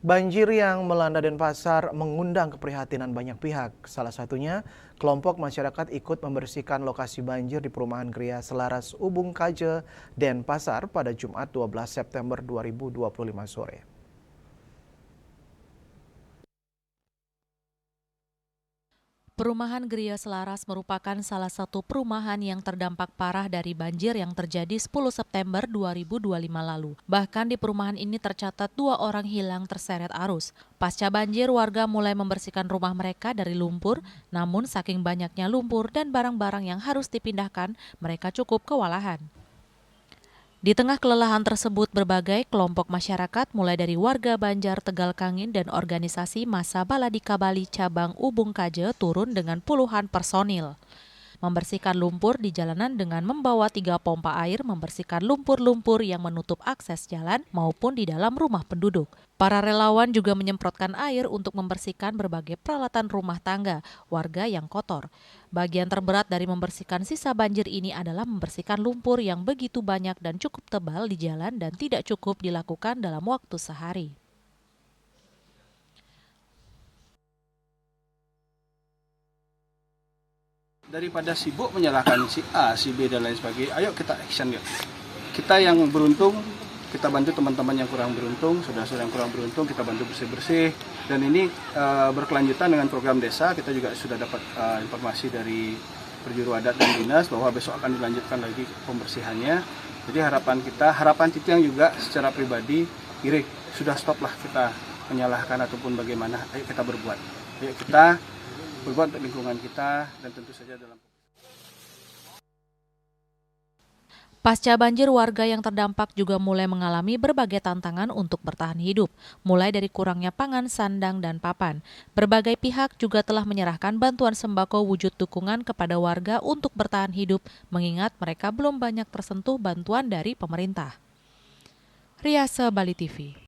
Banjir yang melanda Denpasar mengundang keprihatinan banyak pihak. Salah satunya, kelompok masyarakat ikut membersihkan lokasi banjir di perumahan Gria Selaras Ubung Kaje, Denpasar pada Jumat 12 September 2025 sore. Perumahan Gria Selaras merupakan salah satu perumahan yang terdampak parah dari banjir yang terjadi 10 September 2025 lalu. Bahkan di perumahan ini tercatat 2 orang hilang terseret arus. Pasca banjir, warga mulai membersihkan rumah mereka dari lumpur, namun saking banyaknya lumpur dan barang-barang yang harus dipindahkan, mereka cukup kewalahan. Di tengah kelelahan tersebut, berbagai kelompok masyarakat mulai dari warga Banjar, Tegal Kangin, dan organisasi Masa Baladika Bali cabang Ubung Kaje turun dengan puluhan personil. Membersihkan lumpur di jalanan dengan membawa 3 pompa air membersihkan lumpur-lumpur yang menutup akses jalan maupun di dalam rumah penduduk. Para relawan juga menyemprotkan air untuk membersihkan berbagai peralatan rumah tangga warga yang kotor. Bagian terberat dari membersihkan sisa banjir ini adalah membersihkan lumpur yang begitu banyak dan cukup tebal di jalan dan tidak cukup dilakukan dalam waktu sehari. Daripada sibuk menyalahkan si A, si B dan lain sebagainya, ayo kita action yuk. Kita yang beruntung, kita bantu teman-teman yang kurang beruntung, saudara-saudara yang kurang beruntung, kita bantu bersih-bersih. Dan ini berkelanjutan dengan program desa, kita juga sudah dapat informasi dari Perjuru Adat dan Dinas bahwa besok akan dilanjutkan lagi pembersihannya. Jadi harapan Titiang juga secara pribadi, Iri, sudah stop lah kita menyalahkan ataupun bagaimana, ayo kita berbuat. Ayo kita berbuat untuk lingkungan kita dan tentu saja dalam. Pasca banjir, warga yang terdampak juga mulai mengalami berbagai tantangan untuk bertahan hidup, mulai dari kurangnya pangan, sandang, dan papan. Berbagai pihak juga telah menyerahkan bantuan sembako wujud dukungan kepada warga untuk bertahan hidup, mengingat mereka belum banyak tersentuh bantuan dari pemerintah. Riasa Bali TV.